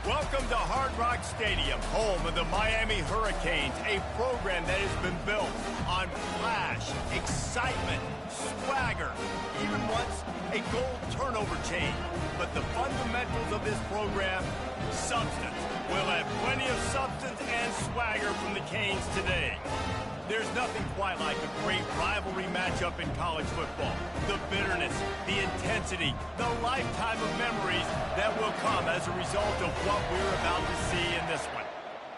Welcome to Hard Rock Stadium, home of the Miami Hurricanes, a program that has been built on flash, excitement, swagger, even once a goal turnover chain. But the fundamentals of this program, substance. We'll have plenty of substance and swagger from the Canes today. There's nothing quite like a great rivalry matchup in college football. The bitterness, the intensity, the lifetime of memories that will come as a result of what we're about to see in this one.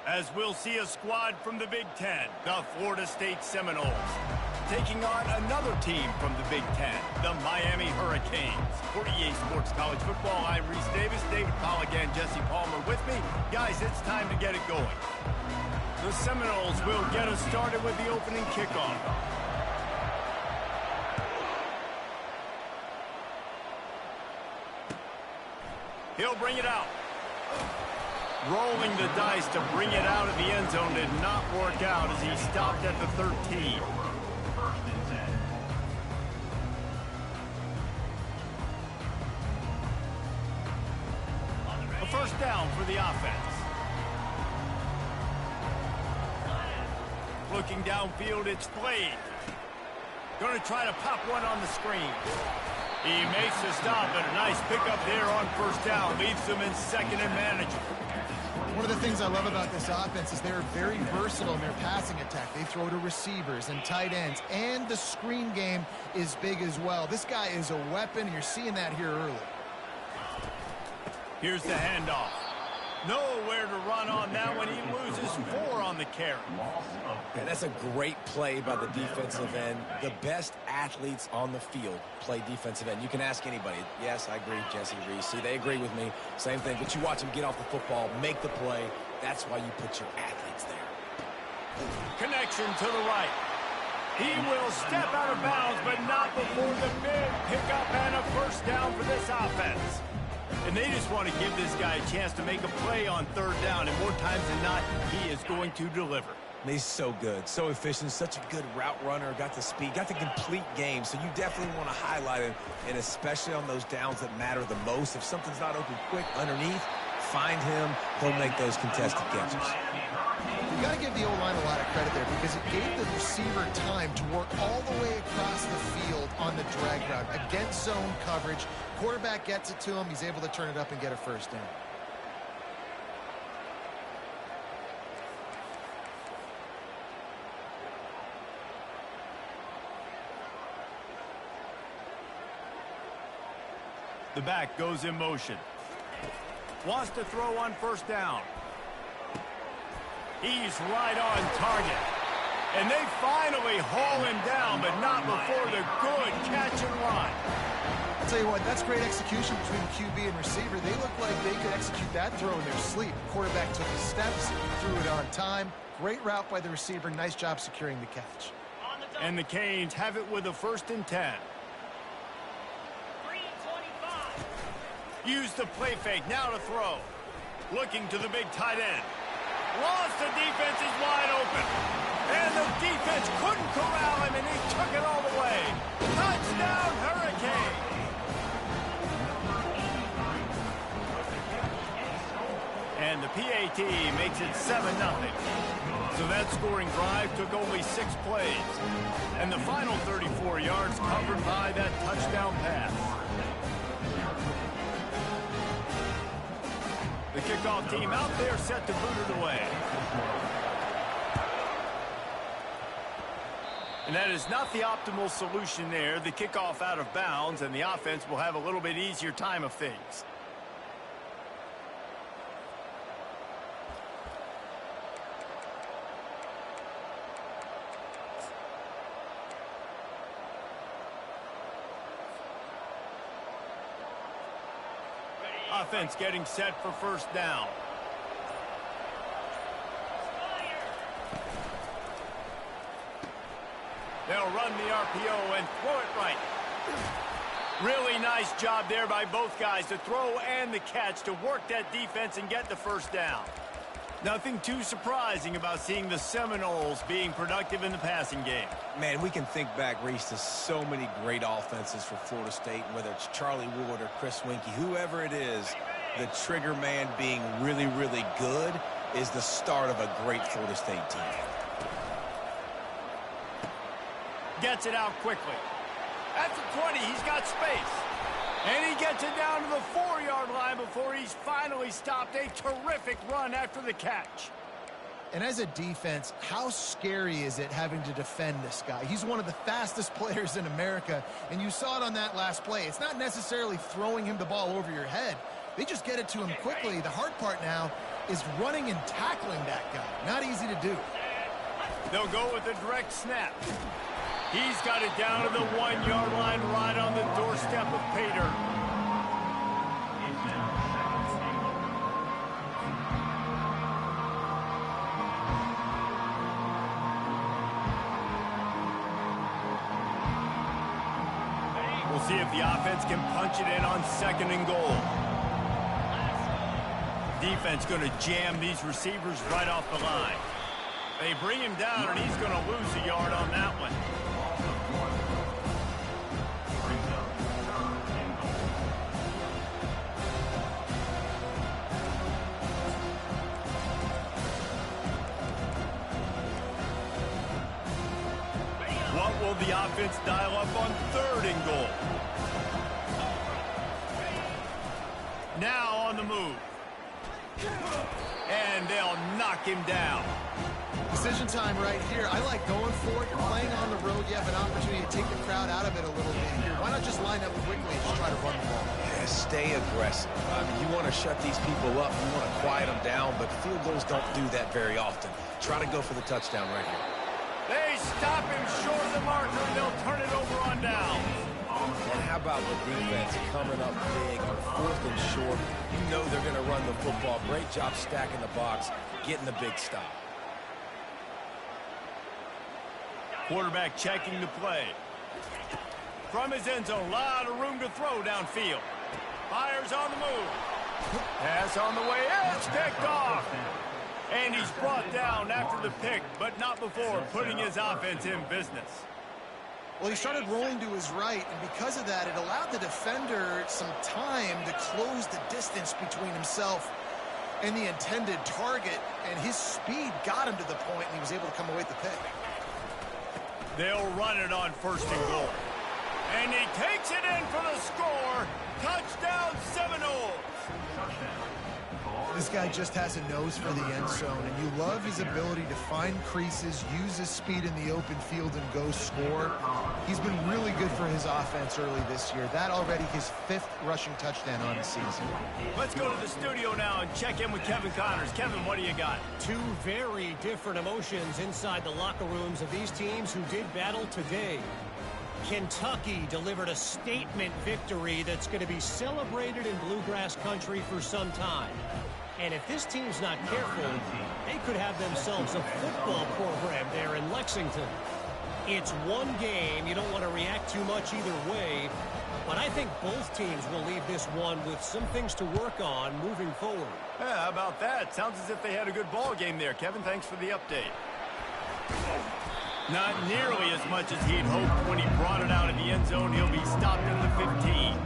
As we'll see a squad from the Big Ten, the Florida State Seminoles, taking on another team from the Big Ten, the Miami Hurricanes. For EA Sports College Football, I'm Reese Davis, David Pollack, and Jesse Palmer with me. Guys, it's time to get it going. The Seminoles will get us started with the opening kickoff. He'll bring it out. Rolling the dice to bring it out of the end zone did not work out as he stopped at the 13. A first down for the offense. Looking downfield, it's Blade. Going to try to pop one on the screen. He makes the stop, and a nice pickup there on first down. Leaves them in second and manageable. One of the things I love about this offense is they're very versatile in their passing attack. They throw to receivers and tight ends, and the screen game is big as well. This guy is a weapon, and you're seeing that here early. Here's the handoff. Nowhere to run on that one. He loses 4 on the carry. And that's a great play by the defensive end. The best athletes on the field play defensive end. You can ask anybody. Yes, I agree, Jesse Reese. See, they agree with me. Same thing. But you watch them get off the football, make the play. That's why you put your athletes there. Connection to the right. He will step out of bounds, but not before the big pickup and a first down for this offense. And they just want to give this guy a chance to make a play on third down, and more times than not, he is going to deliver. He's so good, so efficient, such a good route runner, got the speed, got the complete game, so you definitely want to highlight him, and especially on those downs that matter the most. If something's not open quick underneath, find him, he'll make those contested catches. You got to give the O-line a lot of credit there because it gave the receiver time to work all the way across the field on the drag route against zone coverage. Quarterback gets it to him. He's able to turn it up and get a first down. The back goes in motion. Wants to throw on first down. He's right on target. And they finally haul him down, but not before the good catch and run. I'll tell you what, that's great execution between QB and receiver. They look like they could execute that throw in their sleep. Quarterback took his steps, threw it on time. Great route by the receiver. Nice job securing the catch. And the Canes have it with a 1st and 10. Use the play fake, now to throw. Looking to the big tight end. Lost, the defense is wide open. And the defense couldn't corral him, and he took it all the way. Touchdown, Hurricane! And the PAT makes it 7-0. So that scoring drive took only 6 plays. And the final 34 yards covered by that touchdown pass. The kickoff team out there set to boot it away. And that is not the optimal solution there. The kickoff out of bounds, and the offense will have a little bit easier time of things. Offense getting set for first down. They'll run the RPO and throw it right. Really nice job there by both guys, the throw and the catch, to work that defense and get the first down. Nothing too surprising about seeing the Seminoles being productive in the passing game. Man, we can think back, Reese, to so many great offenses for Florida State, whether it's Charlie Ward or Chris Weinke, whoever it is, the trigger man being really, really good is the start of a great Florida State team. Gets it out quickly. At the 20, he's got space. And he gets it down to the 4-yard line before he's finally stopped. A terrific run after the catch. And as a defense, how scary is it having to defend this guy? He's one of the fastest players in America, and you saw it on that last play. It's not necessarily throwing him the ball over your head. They just get it to him quickly. The hard part now is running and tackling that guy. Not easy to do. They'll go with a direct snap. He's got it down to the 1-yard line right on the doorstep of Pater. We'll see if the offense can punch it in on 2nd and goal. Defense going to jam these receivers right off the line. They bring him down, and he's going to lose a yard on that one. What will the offense dial up on 3rd and goal? Now on the move. And they'll knock him down. Decision time right here. I like going for it. You're playing on the road. You have an opportunity to take the crowd out of it a little bit here. Why not just line up quickly and just try to run the ball? Yeah, stay aggressive. I mean, you want to shut these people up. You want to quiet them down, but field goals don't do that very often. Try to go for the touchdown right here. They stop him short of the marker, and they'll turn it over on down. And how about the defense coming up big on 4th and short? You know they're going to run the football. Great job stacking the box, getting the big stop. Quarterback checking the play. From his end zone, a lot of room to throw downfield. Fires on the move. Pass on the way in. It's picked off. And he's brought down after the pick, but not before putting his offense in business. Well, he started rolling to his right, and because of that, it allowed the defender some time to close the distance between himself and the intended target, and his speed got him to the point, and he was able to come away with the pick. They'll run it on 1st and goal. And he takes it in for the score. Touchdown Seminoles. This guy just has a nose for the end zone, and you love his ability to find creases, use his speed in the open field, and go score. He's been really good for his offense early this year. That already his 5th rushing touchdown on the season. Let's go to the studio now and check in with Kevin Connors. Kevin, what do you got? Two very different emotions inside the locker rooms of these teams who did battle today. Kentucky delivered a statement victory that's going to be celebrated in Bluegrass country for some time. And if this team's not careful, they could have themselves a football program there in Lexington. It's one game. You don't want to react too much either way. But I think both teams will leave this one with some things to work on moving forward. Yeah, how about that? Sounds as if they had a good ball game there. Kevin, thanks for the update. Not nearly as much as he'd hoped when he brought it out of the end zone. He'll be stopped at the 15.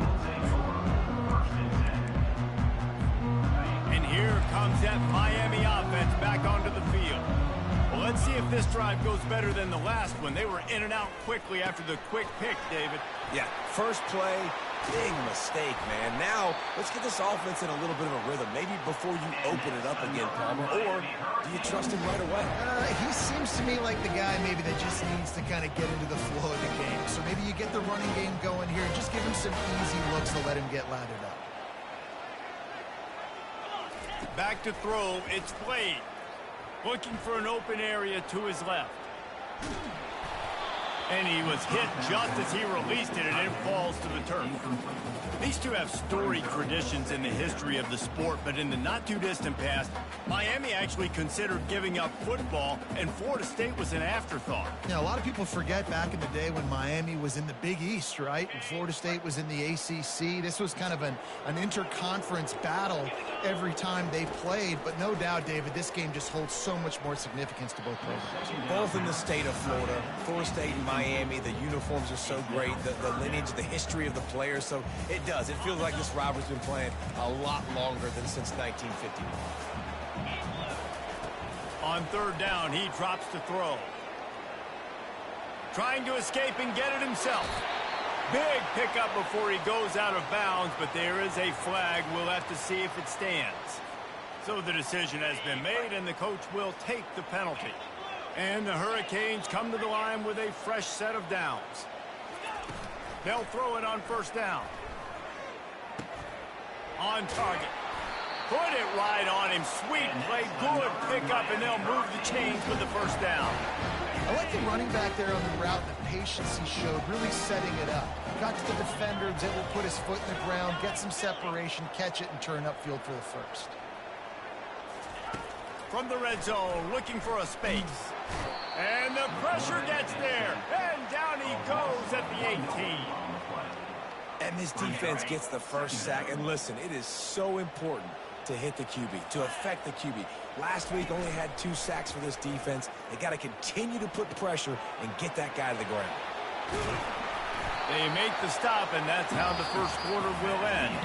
And here comes that Miami offense back onto the field. Well, let's see if this drive goes better than the last one. They were in and out quickly after the quick pick, David. Yeah, first play, big mistake, man. Now, let's get this offense in a little bit of a rhythm. Maybe before you open it up again, Palmer, or do you trust him right away? He seems to me like the guy maybe that just needs to kind of get into the flow of the game. So maybe you get the running game going here and just give him some easy looks to let him get lathered up. Back to throw, it's Wade. Looking for an open area to his left. And he was hit just as he released it, and it falls to the turf. These two have storied traditions in the history of the sport, but in the not-too-distant past, Miami actually considered giving up football, and Florida State was an afterthought. Now, a lot of people forget back in the day when Miami was in the Big East, right? And Florida State was in the ACC. This was kind of an interconference battle every time they played, but no doubt, David, this game just holds so much more significance to both programs. Both in the state of Florida, Florida State and Miami Miami. The uniforms are so great. The lineage, the history of the players. So it does. It feels like this rivalry's been playing a lot longer than since 1951. On third down, he drops to throw. Trying to escape and get it himself. Big pickup before he goes out of bounds, but there is a flag. We'll have to see if it stands. So the decision has been made, and the coach will take the penalty. And the Hurricanes come to the line with a fresh set of downs. They'll throw it on first down. On target. Put it right on him. Sweet play. Good pickup, and they'll move the chains with the first down. I like the running back there on the route, the patience he showed, really setting it up. Got to the defender, was able to put his foot in the ground, get some separation, catch it, and turn upfield for the first. From the red zone, looking for a space. And the pressure gets there. And down he goes at the 18. And this defense gets the first sack. And listen, it is so important to hit the QB, to affect the QB. Last week only had 2 sacks for this defense. They got to continue to put pressure and get that guy to the ground. They make the stop, and that's how the first quarter will end.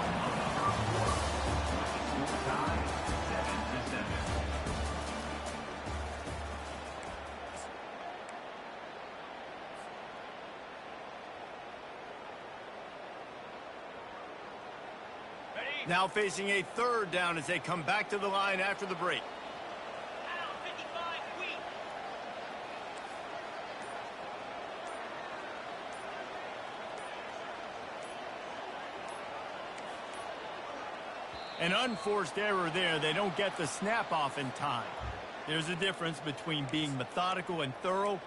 Now facing a third down as they come back to the line after the break. An unforced error there. They don't get the snap off in time. There's a difference between being methodical and thorough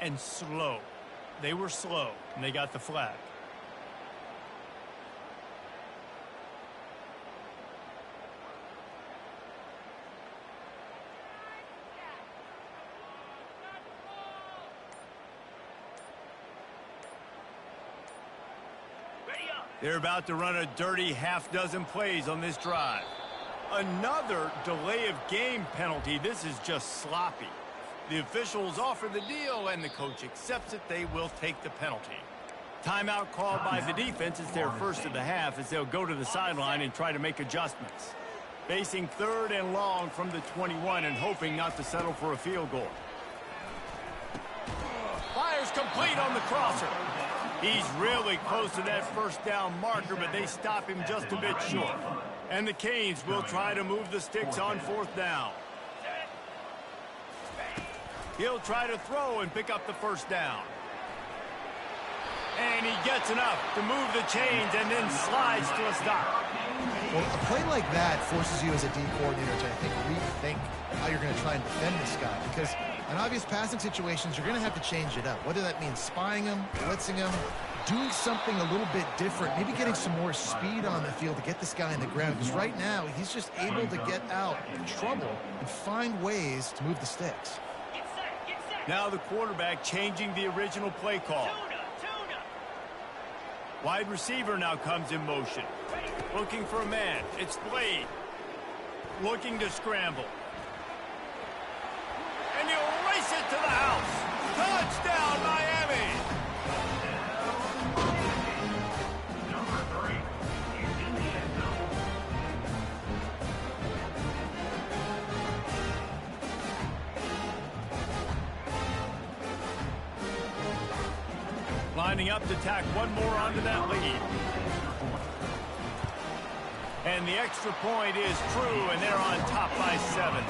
and slow. They were slow, and they got the flag. They're about to run a dirty half-dozen plays on this drive. Another delay of game penalty. This is just sloppy. The officials offer the deal, and the coach accepts it. They will take the penalty. Timeout called by the defense. It's their first of the half as they'll go to the sideline and try to make adjustments. Facing third and long from the 21 and hoping not to settle for a field goal. Fires complete on the crosser. He's really close to that first down marker, but they stop him just a bit short. And the Canes will try to move the sticks on fourth down. He'll try to throw and pick up the first down. And he gets enough to move the chains and then slides to a stop. Well, a play like that forces you as a D coordinator to, I think, rethink how you're going to try and defend this guy. Because in obvious passing situations, you're going to have to change it up. Whether that means spying him, blitzing him, doing something a little bit different, maybe getting some more speed on the field to get this guy in the ground. Because right now, he's just able to get out of trouble and find ways to move the sticks. Now the quarterback changing the original play call. Wide receiver now comes in motion. Looking for a man. It's Blade. Looking to scramble. And he'll race it to the house. Touchdown, Miami! Lining up to tack one more onto that lead. And the extra point is true, and they're on top by 7.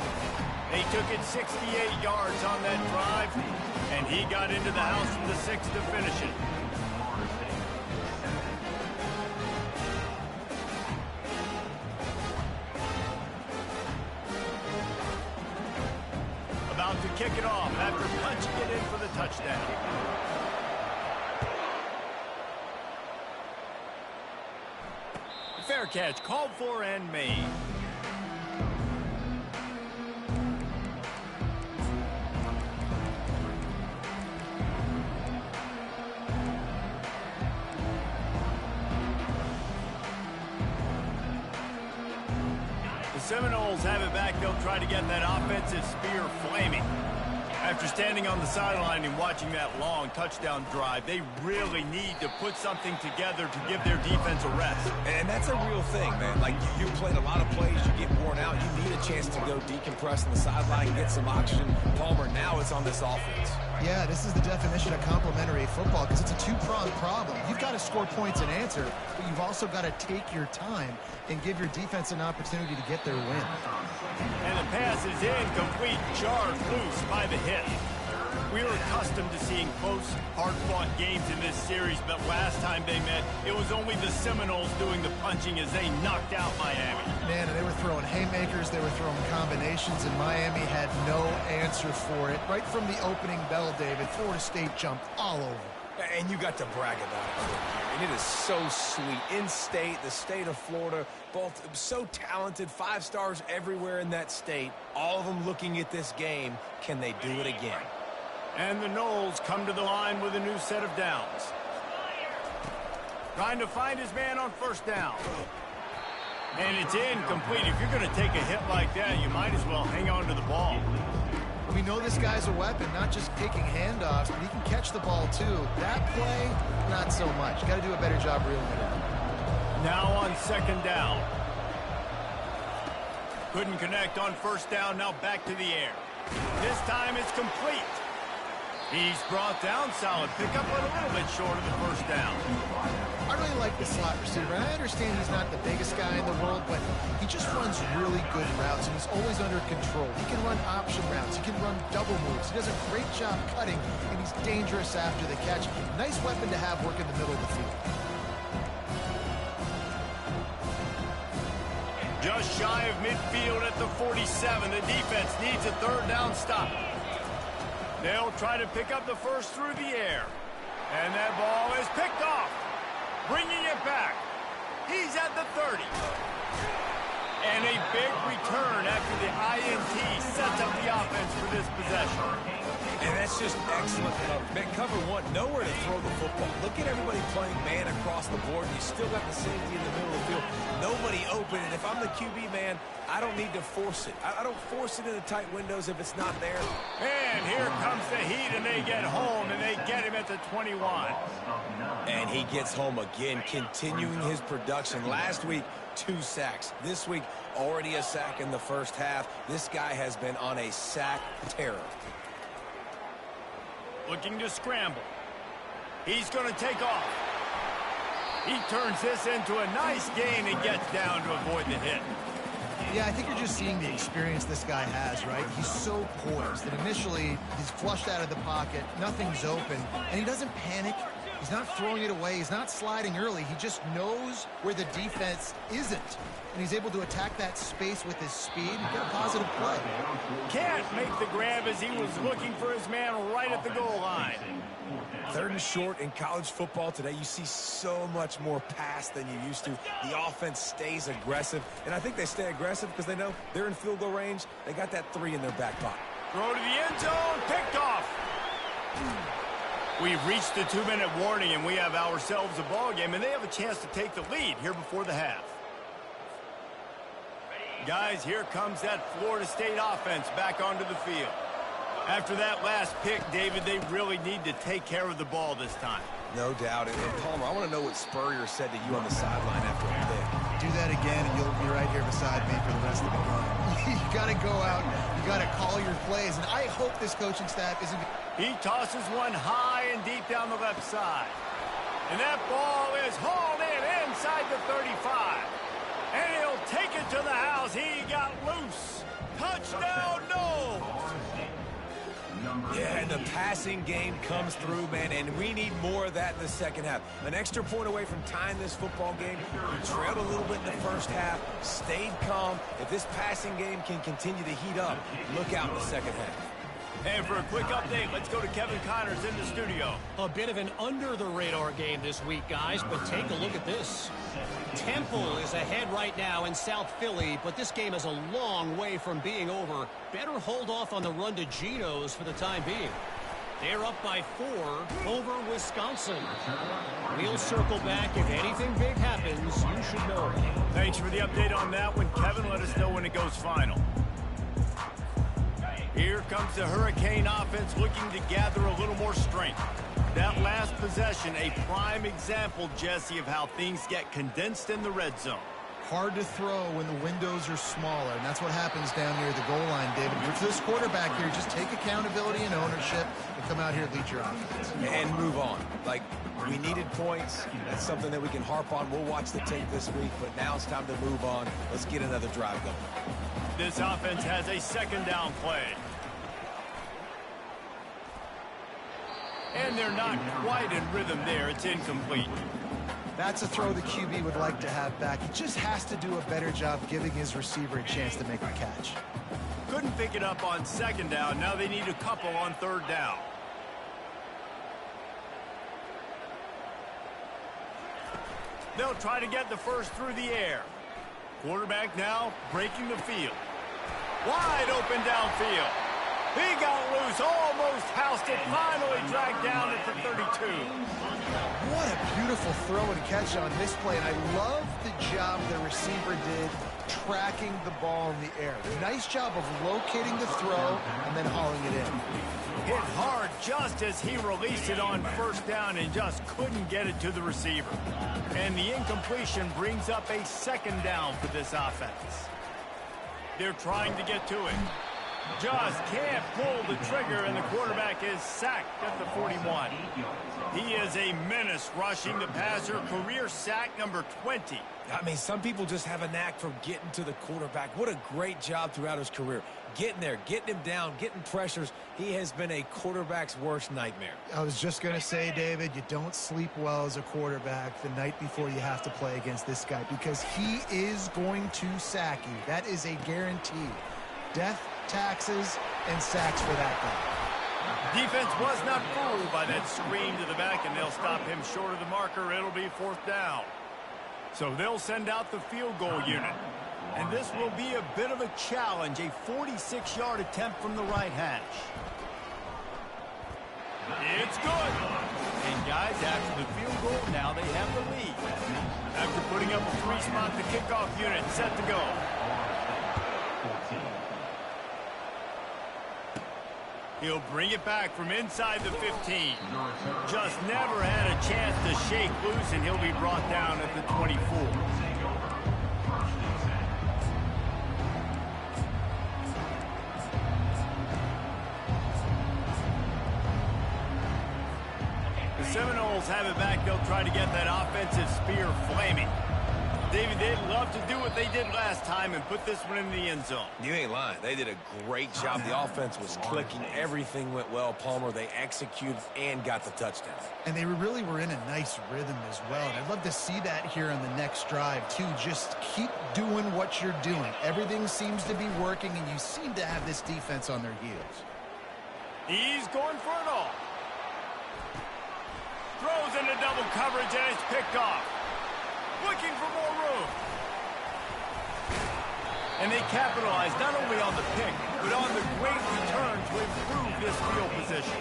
They took it 68 yards on that drive, and he got into the house from the 6 to finish it. About to kick it off after punching it in for the touchdown. Fair catch, called for and made. The Seminoles have it back. They'll try to get that offensive spear flaming. After standing on the sideline and watching that long touchdown drive, they really need to put something together to give their defense a rest. And that's a real thing, man. Like, you played a lot of plays, you get worn out, you need a chance to go decompress on the sideline and get some oxygen. Palmer, now it's on this offense. Yeah, this is the definition of complementary football because it's a two-pronged problem. You've got to score points and answer, but you've also got to take your time and give your defense an opportunity to get their win. And the pass is incomplete, jarred loose by the hit. We were accustomed to seeing close, hard-fought games in this series, but last time they met, it was only the Seminoles doing the punching as they knocked out Miami. Man, and they were throwing haymakers, they were throwing combinations, and Miami had no answer for it. Right from the opening bell, David, Florida State jumped all over. And you got to brag about it for a year. And it is so sweet. In-state, the state of Florida, both so talented, 5 stars everywhere in that state, all of them looking at this game. Can they do it again? And the Noles come to the line with a new set of downs. Trying to find his man on first down. And it's incomplete. If you're going to take a hit like that, you might as well hang on to the ball. We know this guy's a weapon, not just taking handoffs, but he can catch the ball too. That play, not so much. Got to do a better job reeling it in. Now on second down. Couldn't connect on first down, now back to the air. This time it's complete. He's brought down solid pickup, but a little bit short of the first down. I really like the slot receiver. I understand he's not the biggest guy in the world, but he just runs really good routes, and he's always under control. He can run option routes. He can run double moves. He does a great job cutting, and he's dangerous after the catch. Nice weapon to have work in the middle of the field. Just shy of midfield at the 47. The defense needs a third down stop. They'll try to pick up the first through the air. And that ball is picked off. Bringing it back. He's at the 30. And a big return after the INT sets up the offense for this possession. And that's just excellent coverage. Man, cover one, nowhere to throw the football. Look at everybody playing man across the board. You still got the safety in the middle of the field. Nobody open. And if I'm the QB man, I don't need to force it. I don't force it into tight windows if it's not there. And here comes the heat, and they get home, and they get him at the 21. And he gets home again, continuing his production. Last week, 2 sacks. This week, already a sack in the first half. This guy has been on a sack terror. Looking to scramble. He's going to take off. He turns this into a nice gain and gets down to avoid the hit. Yeah, I think you're just seeing the experience this guy has, right? He's so poised that initially he's flushed out of the pocket, nothing's open, and he doesn't panic. He's not throwing it away. He's not sliding early. He just knows where the defense isn't, and he's able to attack that space with his speed and get a positive play. Can't make the grab as he was looking for his man right at the goal line. 3rd and short in college football today. You see so much more pass than you used to. The offense stays aggressive, and I think they stay aggressive because they know they're in field goal range. They got that 3 in their back pocket. Throw to the end zone, picked off. We've reached the 2-minute warning, and we have ourselves a ball game, and they have a chance to take the lead here before the half. Guys, here comes that Florida State offense back onto the field. After that last pick, David, they really need to take care of the ball this time. No doubt. And Palmer, I want to know what Spurrier said to you on the sideline after a pick. Do that again, and you'll be right here beside me for the rest of the game. You got to go out. You got to call your plays, and I hope this coaching staff isn't. He tosses one high and deep down the left side. And that ball is hauled in inside the 35. And he'll take it to the house. He got loose. Touchdown, no! Yeah, and the passing game comes through, man, and we need more of that in the second half. An extra point away from tying this football game. We trailed a little bit in the first half, stayed calm. If this passing game can continue to heat up, look out in the second half. And for a quick update, let's go to Kevin Connors in the studio. A bit of an under-the-radar game this week, guys, but take a look at this. Temple is ahead right now in South Philly, but this game is a long way from being over. Better hold off on the run to Geno's for the time being. They're up by 4 over Wisconsin. We'll circle back. If anything big happens, you should know. Thanks for the update on that one, Kevin. Let us know when it goes final. Here comes the Hurricane offense looking to gather a little more strength. That last possession, a prime example, Jesse, of how things get condensed in the red zone. Hard to throw when the windows are smaller, and that's what happens down near the goal line, David. For this quarterback here, just take accountability and ownership and come out here and lead your offense. And move on. Like, we needed points. That's something that we can harp on. We'll watch the tape this week, but now it's time to move on. Let's get another drive going. This offense has a second down play. And they're not quite in rhythm there. It's incomplete. That's a throw the QB would like to have back. He just has to do a better job giving his receiver a chance to make a catch. Couldn't pick it up on second down. Now they need a couple on third down. They'll try to get the first through the air. Quarterback now breaking the field. Wide open downfield. He got loose, almost housed it, finally dragged down at the 32. What a beautiful throw and catch on this play, and I love the job the receiver did tracking the ball in the air. Nice job of locating the throw and then hauling it in. Hit hard just as he released it on first down and just couldn't get it to the receiver. And the incompletion brings up a second down for this offense. They're trying to get to it. Just can't pull the trigger, and the quarterback is sacked at the 41. He is a menace rushing the passer, career sack number 20. I mean, some people just have a knack for getting to the quarterback. What a great job throughout his career. Getting there, getting him down, getting pressures. He has been a quarterback's worst nightmare. I was just going to say, David, you don't sleep well as a quarterback the night before you have to play against this guy because he is going to sack you. That is a guarantee. Death, taxes, and sacks for that guy. Defense was not fooled by that screen to the back, and they'll stop him short of the marker. It'll be fourth down. So they'll send out the field goal unit. And this will be a bit of a challenge, a 46-yard attempt from the right hash. It's good. And guys, after the field goal, now they have the lead. After putting up a three-spot, the kickoff unit set to go. He'll bring it back from inside the 15. Just never had a chance to shake loose, and he'll be brought down at the 24. The Seminoles have it back. They'll try to get that offensive spear flaming. David, they'd love to do what they did last time and put this one in the end zone. You ain't lying. They did a great job. The offense was clicking. Everything went well. Palmer, they executed and got the touchdown. And they really were in a nice rhythm as well. And I'd love to see that here on the next drive, too. Just keep doing what you're doing. Everything seems to be working, and you seem to have this defense on their heels. He's going for it all. Throws into double coverage, and it's picked off. Looking for more room. And they capitalize not only on the pick, but on the great return to improve this field position.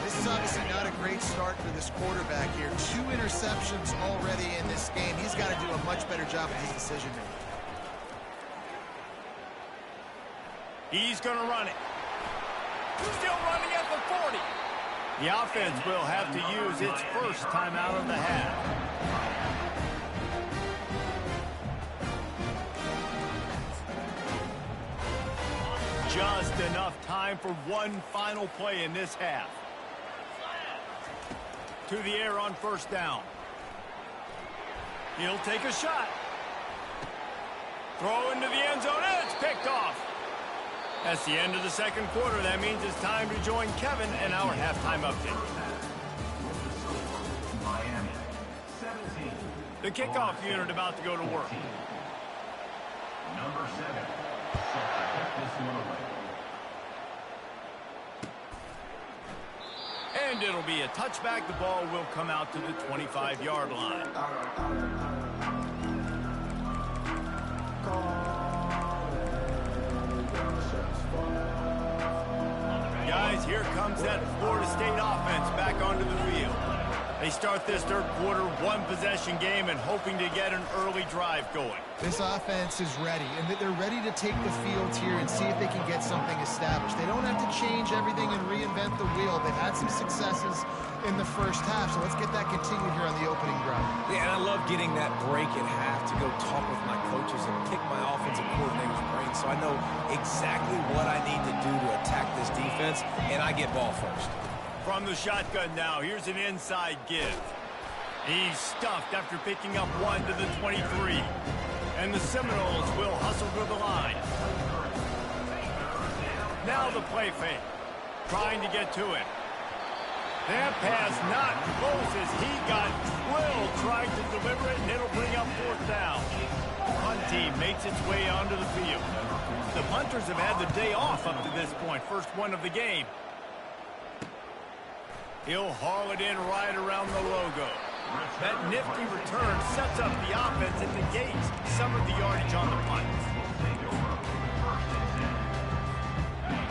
This is obviously not a great start for this quarterback here. 2 interceptions already in this game. He's got to do a much better job of his decision making. He's going to run it. Still running at the 40. The offense will have to use its first timeout of the half. Just enough time for one final play in this half. To the air on first down. He'll take a shot. Throw into the end zone, and it's picked off. That's the end of the second quarter. That means it's time to join Kevin and our halftime update. The kickoff unit about to go to work. Number 7. This one away. And it'll be a touchback. The ball will come out to the 25-yard line. Guys, here comes that Florida State offense back onto the field. They start this third quarter, one-possession game, and hoping to get an early drive going. This offense is ready, and they're ready to take the field here and see if they can get something established. They don't have to change everything and reinvent the wheel. They've had some successes in the first half, so let's get that continued here on the opening drive. Yeah, and I love getting that break at half to go talk with my coaches and pick my offensive coordinator's brain so I know exactly what I need to do to attack this defense, and I get ball first. From the shotgun now, here's an inside give. He's stuffed after picking up one to the 23. And the Seminoles will hustle to the line. Now the play fake. Trying to get to it. That pass not close as he got drilled trying to deliver it, and it'll bring up fourth down. The punt team makes its way onto the field. The punters have had the day off up to this point. First one of the game. He'll haul it in right around the logo. That nifty return sets up the offense and negates some of the yardage on the punt.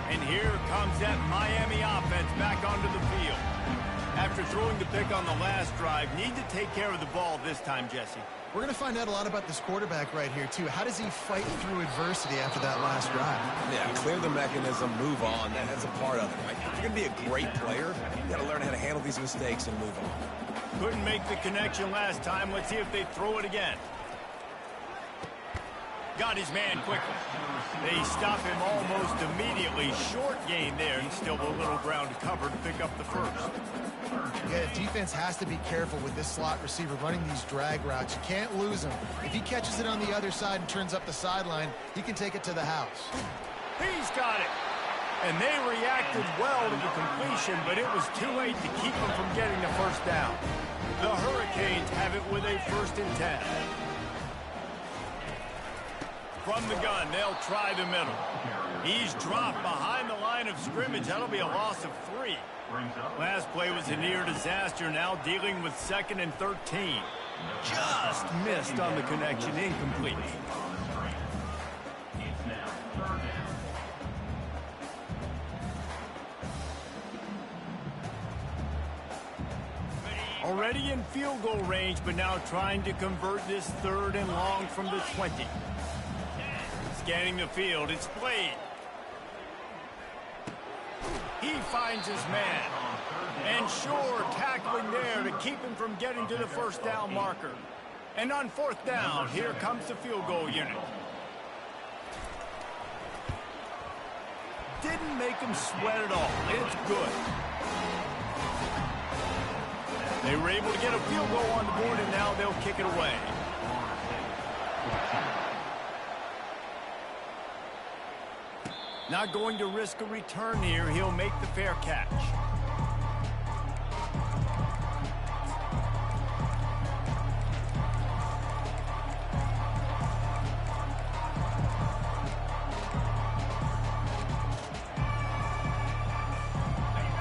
And here comes that Miami offense back onto the field. After throwing the pick on the last drive, need to take care of the ball this time, Jesse. We're going to find out a lot about this quarterback right here, too. How does he fight through adversity after that last drive? Yeah, clear the mechanism, move on. That's a part of it, right? If you're going to be a great player, you got to learn how to handle these mistakes and move on. Couldn't make the connection last time. Let's see if they throw it again. Got his man quickly. They stop him almost immediately. Short gain there. He's still a little ground to cover to pick up the first. Yeah, defense has to be careful with this slot receiver running these drag routes. You can't lose him. If he catches it on the other side and turns up the sideline, he can take it to the house. He's got it. And they reacted well to the completion, but it was too late to keep him from getting the first down. The Hurricanes have it with a 1st and 10. From the gun, they'll try the middle. He's dropped behind the line of scrimmage. That'll be a loss of 3. Last play was a near disaster. Now dealing with 2nd and 13. Just missed on the connection. Incomplete. Already in field goal range, but now trying to convert this 3rd and long from the 20. Scanning the field, it's played. He finds his man. And sure, tackling there to keep him from getting to the first down marker. And on 4th down, here comes the field goal unit. Didn't make him sweat at all. It's good. They were able to get a field goal on the board, and now they'll kick it away. Not going to risk a return here. He'll make the fair catch.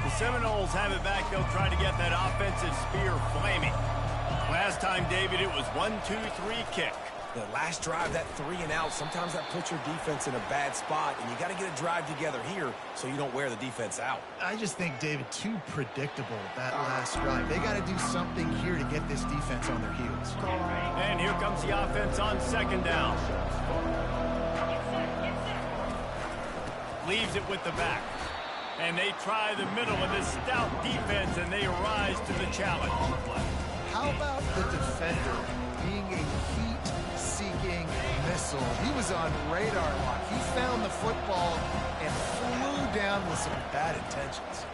The Seminoles have it back. They'll try to get that offensive spear flaming. Last time, David, it was 1-2-3 kick. The last drive, that 3 and out, sometimes that puts your defense in a bad spot, and you got to get a drive together here so you don't wear the defense out. I just think, David, too predictable, that last drive. They got to do something here to get this defense on their heels. And here comes the offense on 2nd down. Leaves it with the back. And they try the middle of this stout defense, and they rise to the challenge. How about the defender being a heat-seeking missile? He was on radar lock. He found the football and flew down with some bad intentions.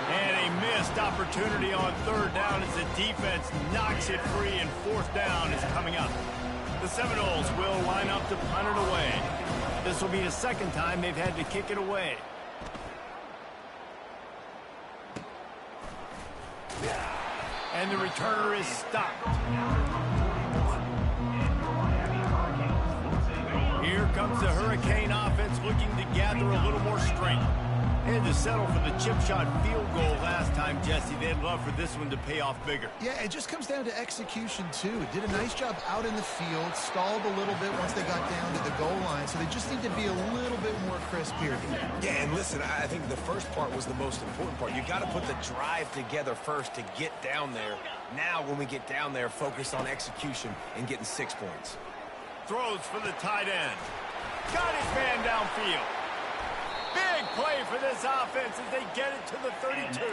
And a missed opportunity on 3rd down as the defense knocks it free, and 4th down is coming up. The Seminoles will line up to punt it away. This will be the 2nd time they've had to kick it away. And the returner is stopped. Here comes the Hurricane offense looking to gather a little more strength. They had to settle for the chip shot field goal last time, Jesse. They'd love for this one to pay off bigger. Yeah, it just comes down to execution, too. Did a nice job out in the field, stalled a little bit once they got down to the goal line, so they just need to be a little bit more crisp here. Yeah, and listen, I think the first part was the most important part. You got to put the drive together first to get down there. Now, when we get down there, focus on execution and getting 6 points. Throws for the tight end. Got his man downfield. Big play for this offense as they get it to the 32.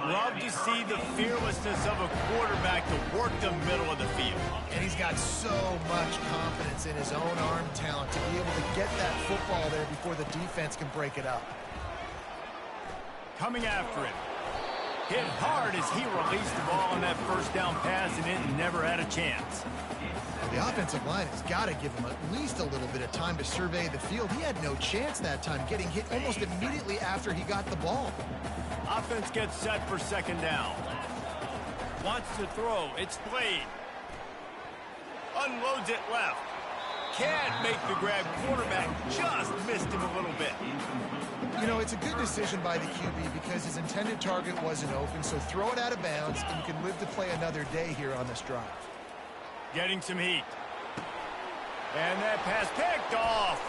Love to see the fearlessness of a quarterback to work the middle of the field. And he's got so much confidence in his own arm talent to be able to get that football there before the defense can break it up. Coming after him. Hit hard as he released the ball on that first down pass, and it never had a chance. The offensive line has got to give him at least a little bit of time to survey the field. He had no chance that time, getting hit almost immediately after he got the ball. Offense gets set for second down. Wants to throw. It's played. Unloads it left. Can't make the grab. Quarterback just missed him a little bit. You know, it's a good decision by the QB because his intended target wasn't open, so throw it out of bounds, and you can live to play another day here on this drive. Getting some heat. And that pass picked off.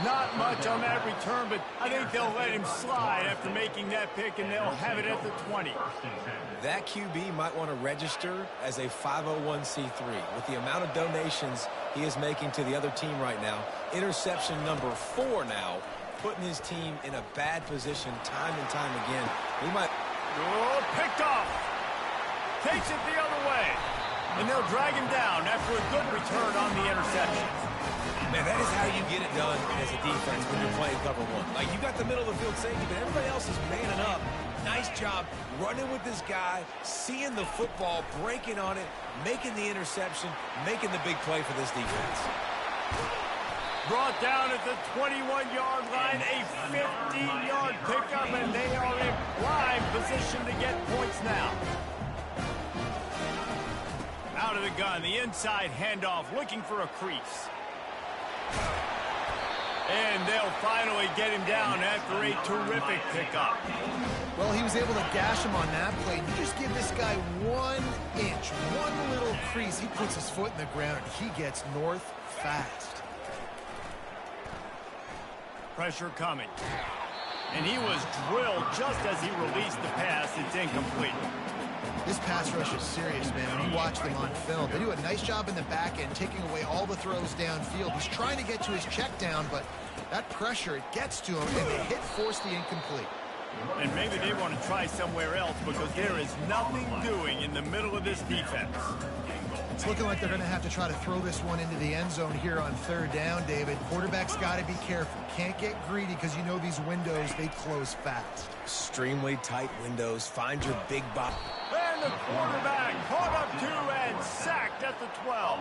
Not much on that return, but I think they'll let him slide after making that pick, and they'll have it at the 20. That QB might want to register as a 501c3. With the amount of donations he is making to the other team right now, interception number 4 now, putting his team in a bad position time and time again. He might... Oh, picked off. Takes it the other way. And they'll drag him down after a good return on the interception. Man, that is how you get it done as a defense when you're playing cover one. Like, you got the middle of the field safety, but everybody else is manning up. Nice job running with this guy, seeing the football, breaking on it, making the interception, making the big play for this defense. Brought down at the 21-yard line, a 15-yard pickup, and they are in prime position to get points now. Out of the gun, the inside handoff, looking for a crease. And they'll finally get him down after a terrific pickup. Well, he was able to gash him on that play. You just give this guy 1 inch, one little crease. He puts his foot in the ground, and he gets north fast. Pressure coming. And he was drilled just as he released the pass. It's incomplete. This pass rush is serious, man. When you watch them on film, they do a nice job in the back end, taking away all the throws downfield. He's trying to get to his check down, but that pressure, it gets to him, and the hit forced the incomplete. And maybe they want to try somewhere else because there is nothing doing in the middle of this defense. It's looking like they're going to have to try to throw this one into the end zone here on third down, David. Quarterback's got to be careful. Can't get greedy because you know these windows, they close fast. Extremely tight windows. Find your big box. And the quarterback caught up to and sacked at the 12.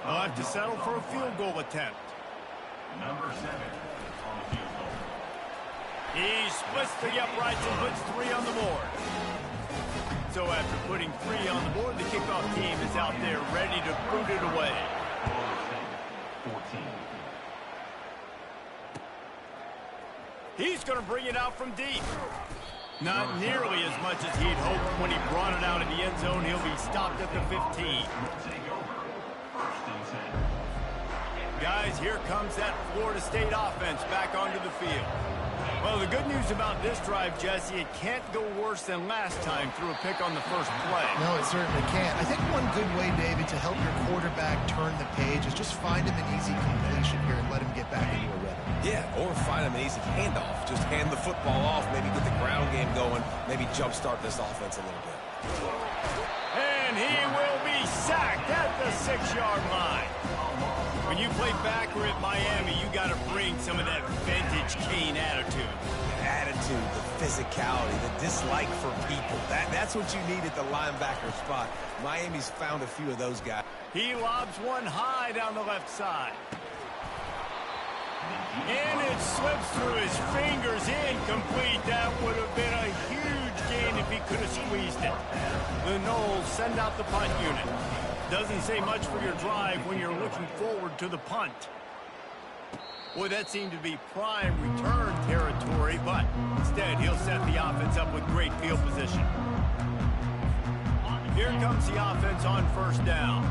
They'll have to settle for a field goal attempt. Number 7 on the field goal. He splits the uprights and puts 3 on the board. So after putting 3 on the board, the kickoff team is out there ready to boot it away. 14. He's going to bring it out from deep. Not nearly as much as he'd hoped when he brought it out of the end zone. He'll be stopped at the 15. Take over. 1st and 10. Guys, here comes that Florida State offense back onto the field. Well, the good news about this drive, Jesse, it can't go worse than last time through a pick on the first play. No, it certainly can't. I think one good way, David, to help your quarterback turn the page is just find him an easy completion here and let him get back into a rhythm. Yeah, or find him an easy handoff. Just hand the football off, maybe get the ground game going, maybe jumpstart this offense a little bit. And he will be sacked at the 6-yard line. When you play backer at Miami, you got to bring some of that vintage Kane attitude. The attitude, the physicality, the dislike for people. That's what you need at the linebacker spot. Miami's found a few of those guys. He lobs one high down the left side. And it slips through his fingers, incomplete. That would have been a huge gain if he could have squeezed it. The Noles send out the punt unit. Doesn't say much for your drive when you're looking forward to the punt. Boy, that seemed to be prime return territory, but instead he'll set the offense up with great field position. Here comes the offense on first down.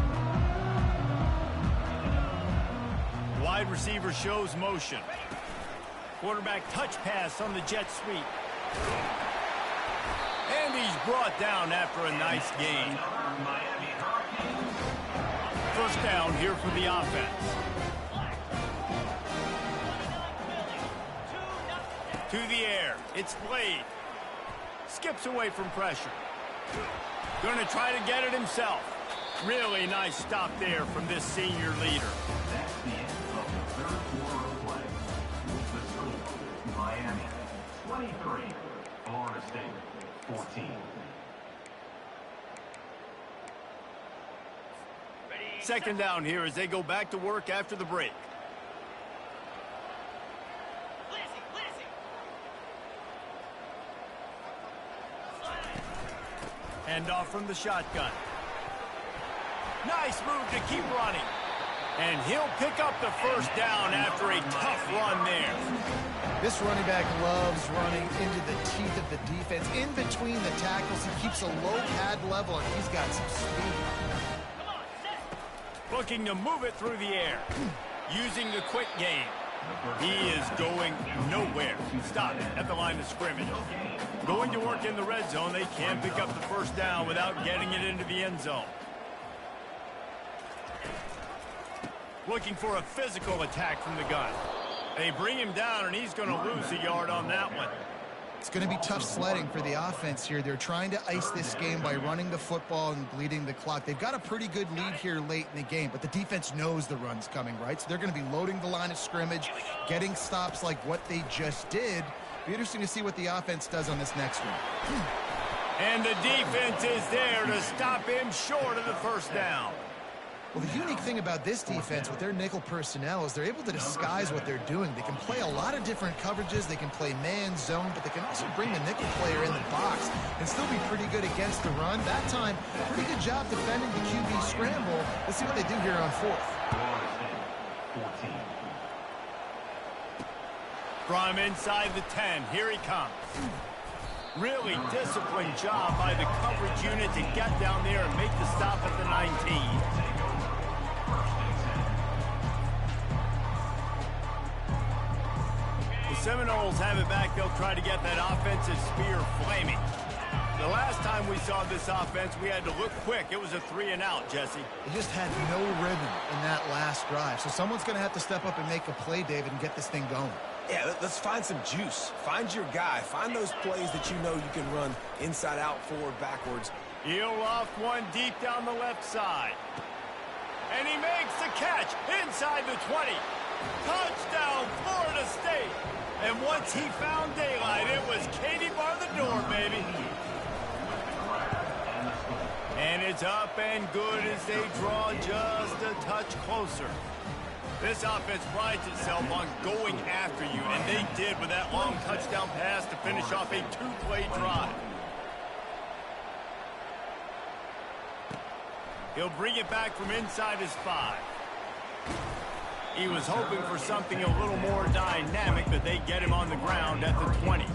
Wide receiver shows motion. Quarterback touch pass on the jet sweep. And he's brought down after a nice gain. First down here for the offense. To the air. It's Blade. Skips away from pressure. Going to try to get it himself. Really nice stop there from this senior leader. That's the end of the third quarter of play. The score, Miami 23, Florida State 14. Second down here as they go back to work after the break. Hand off from the shotgun. Nice move to keep running. And he'll pick up the first down after a tough run there. This running back loves running into the teeth of the defense. In between the tackles, he keeps a low pad level, and he's got some speed. Looking to move it through the air. Using the quick game. He is going nowhere. Stop at the line of scrimmage. Going to work in the red zone. They can't pick up the first down without getting it into the end zone. Looking for a physical attack from the gun. They bring him down, and he's going to lose a yard on that one. It's going to be tough sledding for the offense here. They're trying to ice this game by running the football and bleeding the clock. They've got a pretty good lead here late in the game, but the defense knows the run's coming, right? So they're going to be loading the line of scrimmage, getting stops like what they just did. Be interesting to see what the offense does on this next one. And the defense is there to stop him short of the first down. Well, the unique thing about this defense with their nickel personnel is they're able to disguise what they're doing. They can play a lot of different coverages. They can play man, zone, but they can also bring the nickel player in the box and still be pretty good against the run. That time, pretty good job defending the QB scramble. Let's see what they do here on fourth. From inside the 10, here he comes. Really disciplined job by the coverage unit to get down there and make the stop at the 19. The Seminoles have it back. They'll try to get that offensive spear flaming. The last time we saw this offense, we had to look quick. It was a 3-and-out, Jesse. They just had no rhythm in that last drive. So someone's going to have to step up and make a play, David, and get this thing going. Yeah, let's find some juice. Find your guy. Find those plays that you know you can run inside out, forward, backwards. He'll loft one deep down the left side. And he makes the catch inside the 20. Touchdown, Florida State. And once he found daylight, it was Katie bar the door, baby. And it's up and good as they draw just a touch closer. This offense prides itself on going after you, and they did with that long touchdown pass to finish off a two-play drive. He'll bring it back from inside his 5. He was hoping for something a little more dynamic, but they get him on the ground at the 20.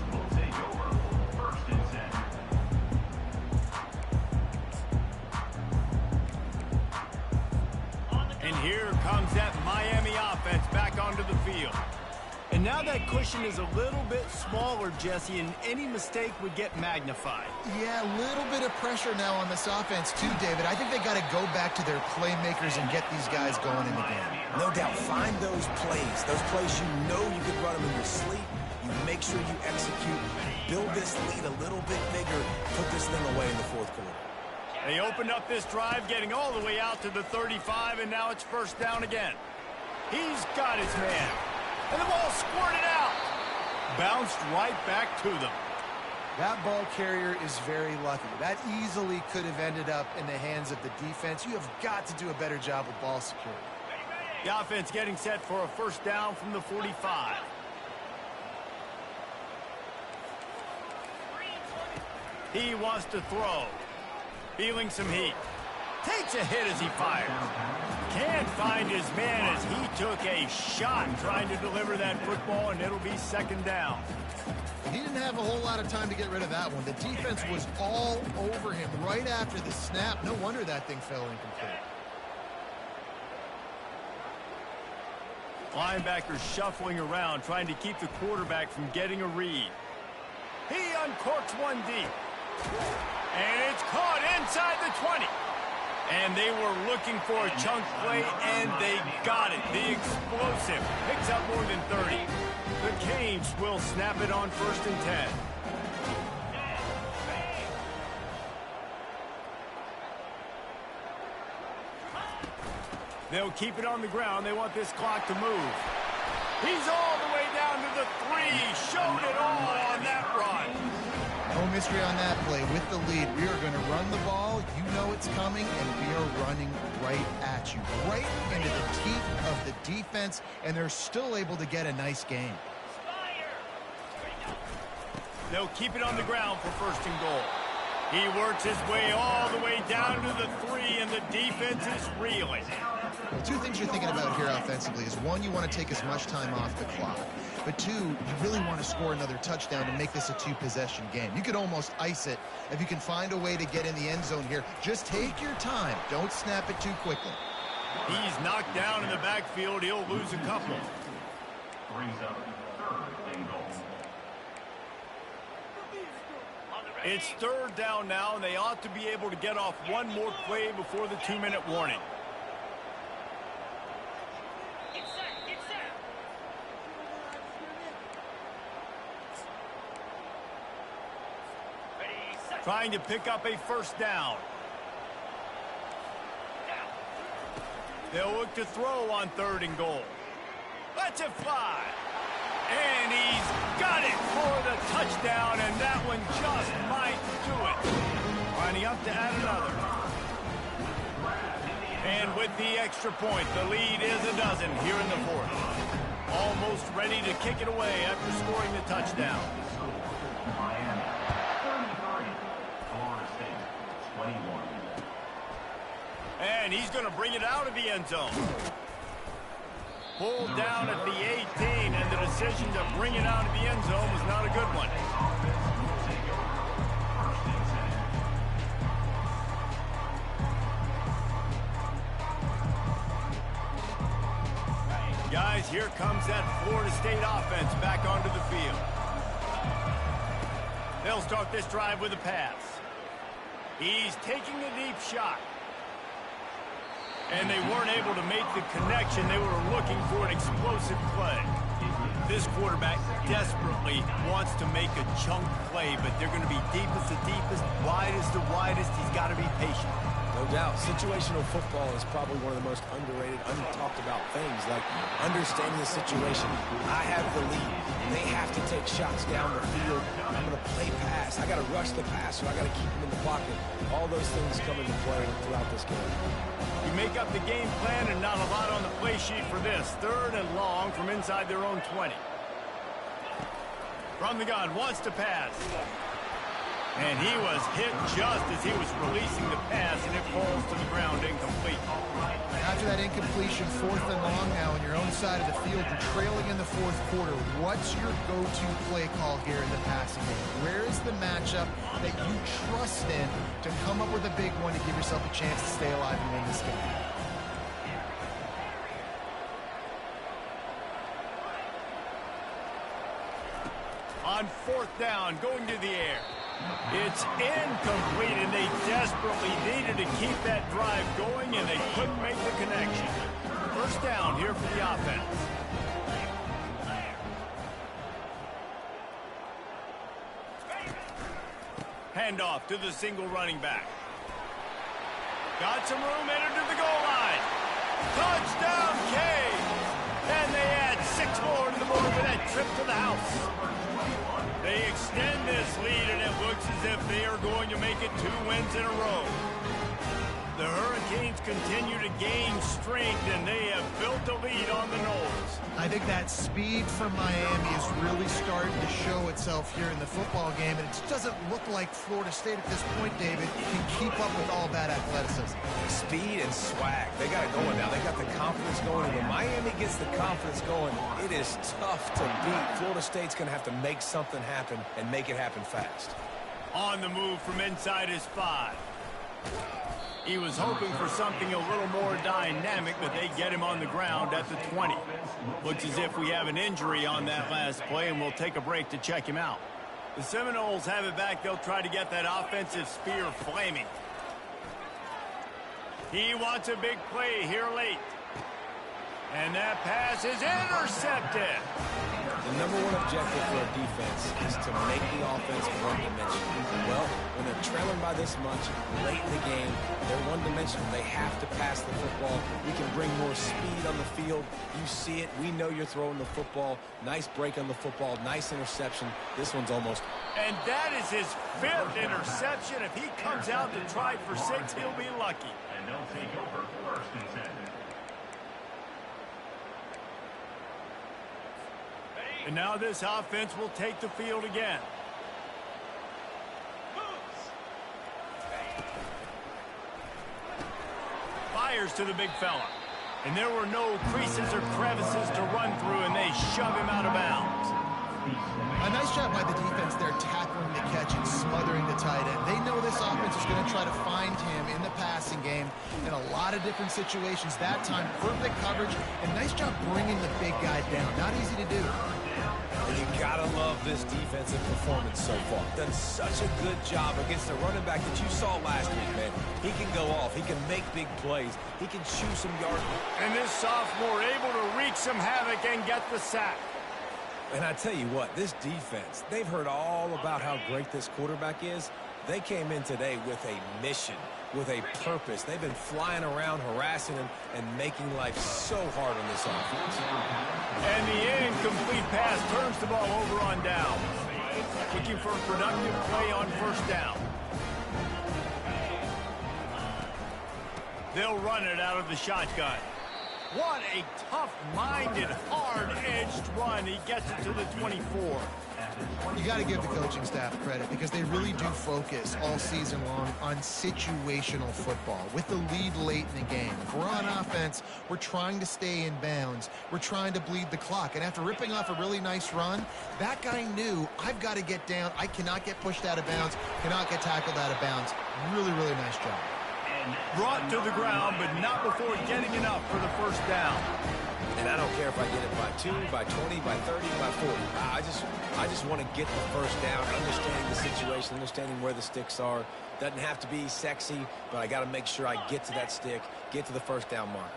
And here comes that Miami offense back onto the field. And now that cushion is a little bit smaller, Jesse, and any mistake would get magnified. Yeah, a little bit of pressure now on this offense too, David. I think they got to go back to their playmakers and get these guys going in the game. No doubt, find those plays you know you could run them in your sleep. You make sure you execute, build this lead a little bit bigger, put this thing away in the fourth quarter. They opened up this drive, getting all the way out to the 35, and now it's first down again. He's got his man. And the ball squirted out. Bounced right back to them. That ball carrier is very lucky. That easily could have ended up in the hands of the defense. You have got to do a better job with ball security. The offense getting set for a first down from the 45. He wants to throw. Feeling some heat. Takes a hit as he fires. Can't find his man as he took a shot trying to deliver that football, and it'll be second down. He didn't have a whole lot of time to get rid of that one. The defense was all over him right after the snap. No wonder that thing fell incomplete. Linebackers shuffling around, trying to keep the quarterback from getting a read. He uncorks one deep. And it's caught inside the 20. And they were looking for a chunk play, and they got it. The explosive picks up more than 30. The Canes will snap it on 1st and 10. They'll keep it on the ground. They want this clock to move. He's all the way down to the 3. Showed it all on that run. No mystery on that play. With the lead, we are going to run the ball. You know it's coming, and we are running right at you. Right into the teeth of the defense, and they're still able to get a nice game. They'll keep it on the ground for 1st and goal. He works his way all the way down to the 3, and the defense is reeling. Well, two things you're thinking about here offensively is, one, you want to take as much time off the clock. But two, you really want to score another touchdown to make this a 2-possession game. You could almost ice it if you can find a way to get in the end zone here. Just take your time. Don't snap it too quickly. He's knocked down in the backfield. He'll lose a couple. Brings up 3rd and goal. It's 3rd down now, and they ought to be able to get off one more play before the 2-minute warning. Trying to pick up a 1st down. They'll look to throw on 3rd and goal. Let's it fly. And he's got it for the touchdown, and that one just might do it. Lining up to add another. And with the extra point, the lead is a dozen here in the 4th. Almost ready to kick it away after scoring the touchdown. Miami 33, Florida State 21. And he's going to bring it out of the end zone. Pulled down at the 18, and the decision to bring it out of the end zone was not a good one. Guys, here comes that Florida State offense back onto the field. They'll start this drive with a pass. He's taking a deep shot. And they weren't able to make the connection. They were looking for an explosive play. This quarterback desperately wants to make a chunk play, but they're going to be deepest to deepest, widest to widest. He's got to be patient. No doubt. Situational football is probably one of the most underrated, untalked about things, like understanding the situation. I have the lead. They have to take shots down the field. I'm going to play pass. I got to rush the pass, so I got to keep him in the pocket. All those things come into play throughout this game. You make up the game plan, and not a lot on the play sheet for this. 3rd and long from inside their own 20. From the gun, wants to pass. And he was hit just as he was releasing the pass, and it falls to the ground incomplete. After that incompletion, 4th and long now on your own side of the field, you're trailing in the 4th quarter. What's your go-to play call here in the passing game? Where is the matchup that you trust in to come up with a big one to give yourself a chance to stay alive and win this game? On 4th down, going to the air. It's incomplete, and they desperately needed to keep that drive going, and they couldn't make the connection. 1st down here for the offense. Handoff to the single running back. Got some room, entered to the goal line. Touchdown, Canes! And they add 6 more to the board with that trip to the house. They extend this lead, and it looks as if they are going to make it 2 wins in a row. The Hurricanes continue to gain strength, and they have built a lead on the Noles. I think that speed from Miami is really starting to show itself here in the football game, and it just doesn't look like Florida State at this point, David, can keep up with all that athleticism. Speed and swag. They got it going now. They got the confidence going. And when Miami gets the confidence going, it is tough to beat. Florida State's going to have to make something happen and make it happen fast. On the move from inside his 5. He was hoping for something a little more dynamic, but they get him on the ground at the 20. Looks as if we have an injury on that last play, and we'll take a break to check him out. The Seminoles have it back. They'll try to get that offensive spear flaming. He wants a big play here late. And that pass is intercepted. The number one objective for a defense is to make the offense one-dimensional. Well, when they're trailing by this much late in the game, they're one-dimensional. They have to pass the football. We can bring more speed on the field. You see it. We know you're throwing the football. Nice break on the football. Nice interception. This one's almost. And that is his 5th interception. If he comes out to try for 6, he'll be lucky. And they'll take over 1st and 10. And now this offense will take the field again. Fires to the big fella. And there were no creases or crevices to run through, and they shove him out of bounds. A nice job by the defense there, tackling the catch and smothering the tight end. They know this offense is going to try to find him in the passing game in a lot of different situations. That time, perfect coverage, and nice job bringing the big guy down. Not easy to do. And you gotta love this defensive performance so far. Done such a good job against the running back that you saw last week, man. He can go off. He can make big plays. He can chew some yards. And this sophomore able to wreak some havoc and get the sack. And I tell you what, this defense, they've heard all about how great this quarterback is. They came in today with a mission, with a purpose. They've been flying around, harassing him, and making life so hard on this offense. And the incomplete pass turns the ball over on down. Looking for a productive play on 1st down. They'll run it out of the shotgun. What a tough-minded, hard-edged run. He gets it to the 24. You got to give the coaching staff credit because they really do focus all season long on situational football. With the lead late in the game, if we're on offense, we're trying to stay in bounds. We're trying to bleed the clock. And after ripping off a really nice run, that guy knew, I've got to get down. I cannot get pushed out of bounds, cannot get tackled out of bounds. Really, really nice job. Brought to the ground, but not before getting enough for the 1st down. And I don't care if I get it by 2, by 20, by 30, by 40. I just want to get the 1st down, understanding the situation, understanding where the sticks are. Doesn't have to be sexy, but I got to make sure I get to that stick, get to the 1st down mark.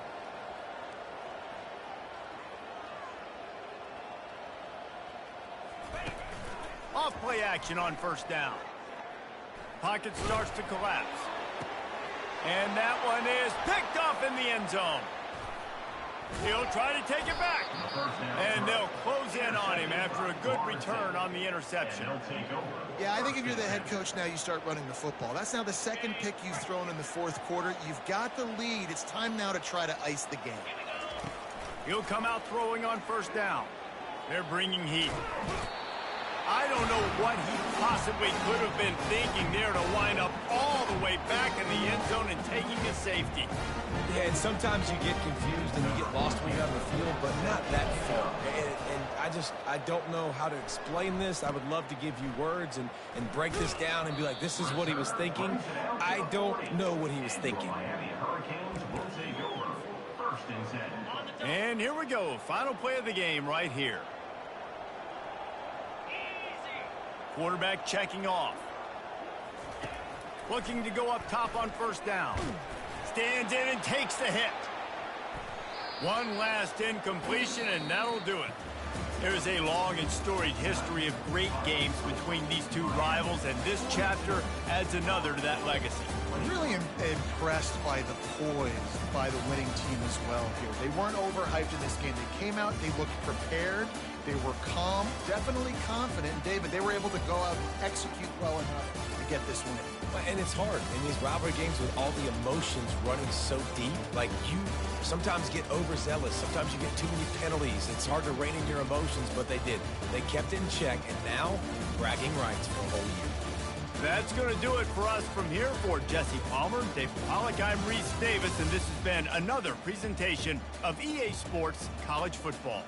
Off play action on 1st down. Pocket starts to collapse. And that one is picked off in the end zone. He'll try to take it back. And they'll close in on him after a good return on the interception. Yeah, I think if you're the head coach now, you start running the football. That's now the 2nd pick you've thrown in the 4th quarter. You've got the lead. It's time now to try to ice the game. He'll come out throwing on 1st down. They're bringing heat. I don't know what he possibly could have been thinking there to wind up all the way back in the end zone and taking a safety. Yeah, and sometimes you get confused and you get lost when you're on the field, but not that far. And I don't know how to explain this. I would love to give you words and break this down and be like, this is what he was thinking. I don't know what he was thinking. And here we go. Final play of the game right here. Quarterback checking off. Looking to go up top on 1st down. Stands in and takes the hit. One last incompletion, and that'll do it. There's a long and storied history of great games between these two rivals, and this chapter adds another to that legacy. I'm really impressed by the poise by the winning team as well here. They weren't overhyped in this game. They came out, they looked prepared, they were calm, definitely confident. And David, they were able to go out and execute well enough to get this win. And it's hard in these rivalry games with all the emotions running so deep. Like, you sometimes get overzealous. Sometimes you get too many penalties. It's hard to rein in your emotions, but they did. They kept it in check, and now bragging rights for a whole year. That's going to do it for us from here. For Jesse Palmer, Dave Pollock, I'm Reese Davis, and this has been another presentation of EA Sports College Football.